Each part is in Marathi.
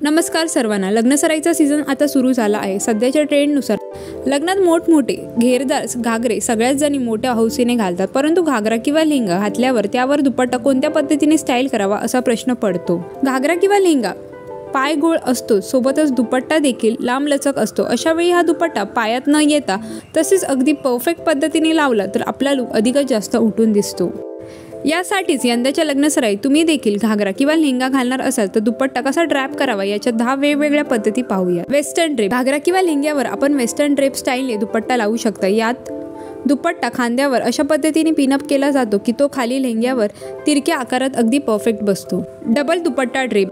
नमस्कार सर्वांना। लग्नसराईचा सीझन आता सुरू झाला आहे। सध्याच्या ट्रेंडनुसार लग्नात मोठमोठे घेरदार घागरे सगळ्याच जणी मोठ्या हौसेने घालतात, परंतु घागरा किंवा लेहंगा घातल्यावर त्यावर दुपट्टा कोणत्या पद्धतीने स्टाईल करावा असा प्रश्न पडतो। घागरा किंवा लेहंगा पाय गोल असतो, सोबतच दुपट्टा देखील लांबलचक असतो। अशा वेळी हा दुपट्टा पायात न येता तसेच अगदी परफेक्ट पद्धतीने लावला तर आपला लुक अधिकच जास्त उठून दिसतो। यासाठीच यंदाच्या लग्नसराईत तुम्ही देखील घागरा किंवा लेहंगा घालणार असाल तर दुपट्टा कसा ड्रॅप करावा याच्या 10 वेगवेगळ्या पद्धती पाहूया। Western drape. घागरा किंवा लेहंग्यावर आपण वेस्टर्न ड्रेप स्टाईलने दुपट्टा लावू शकता। यात दुपट्टा खांद्यावर अशा पद्धतीने पिनअप केला जातो की तो खाली लेहंग्यावर तिरक्या आकारात अगदी परफेक्ट बसतो। डबल दुपट्टा ड्रेप।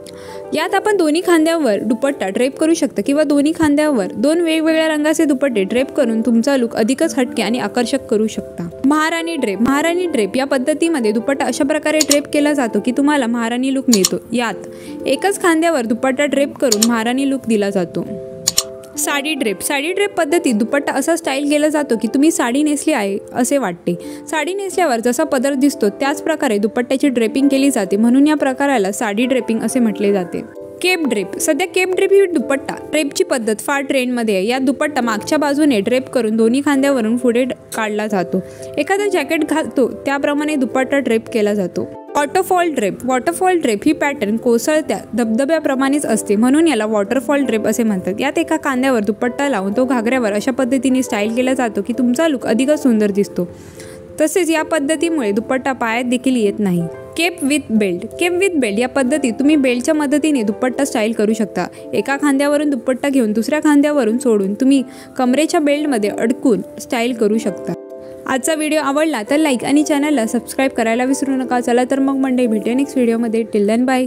यात आपण दोन्ही खांद्यावर दुपट्टा ड्रेप करू शकता किंवा दोन्ही खांद्यावर 2 वेगवेगळ्या रंगाचे दुपट्टे ड्रेप करून तुमचा लुक अधिकच हटके आणि आकर्षक करू शकता। महाराणी ड्रेप। महाराणी ड्रेप या पद्धतीमध्ये दुपट्टा अशा प्रकारे ड्रेप केला जातो की तुम्हाला महाराणी लुक मिळतो। यात एकच खांद्यावर दुपट्टा ड्रेप करून महाराणी लुक दिला जातो। साडी ड्रेप। साडी ड्रेप पद्धतीत दुपट्टा असा स्टाईल केला जातो की तुम्ही साडी नेसली आहे असे वाटते। साडी नेसल्यावर जसा पदर दिसतो त्याच प्रकारे दुपट्ट्याची ड्रेपिंग केली जाते, म्हणून या प्रकाराला साडी ड्रेपिंग असे म्हटले जाते। Cape drape. सध्या केप ड्रेप ही दुपट्टा ड्रेपची पद्धत फार ट्रेंडमध्ये आहे। यात दुपट्टा मागच्या बाजूने ड्रेप करून दोन्ही खांद्यावरून पुढे काढला जातो। एखादा जॅकेट घालतो त्याप्रमाणे दुपट्टा ड्रेप केला जातो। Waterfall drape. वॉटरफॉल ड्रेप ही पॅटर्न कोसळत्या धबधब्याप्रमाणेच असते, म्हणून याला वॉटरफॉल ड्रेप असे म्हणतात। यात एका खांद्यावर दुपट्टा लावून तो घागऱ्यावर अशा पद्धतीने स्टाईल केला जातो की तुमचा लुक अधिकच सुंदर दिसतो। तसेच या पद्धतीमुळे दुपट्टा पायात देखील येत नाही। Cape with belt. Cape with belt या पद्धतीत तुम्ही बेल्टच्या मदतीने दुपट्टा स्टाईल करू शकता। एका खांद्यावरून दुपट्टा घेऊन दुसऱ्या खांद्यावरून सोडून तुम्ही कमरेच्या बेल्टमध्ये अडकून स्टाईल करू शकता। आजचा व्हिडिओ आवडला तर लाईक आणि चॅनलला सबस्क्राईब करायला विसरू नका। चला तर मग मंडळी, भेटूया नेक्स्ट व्हिडिओमध्ये। Till then bye.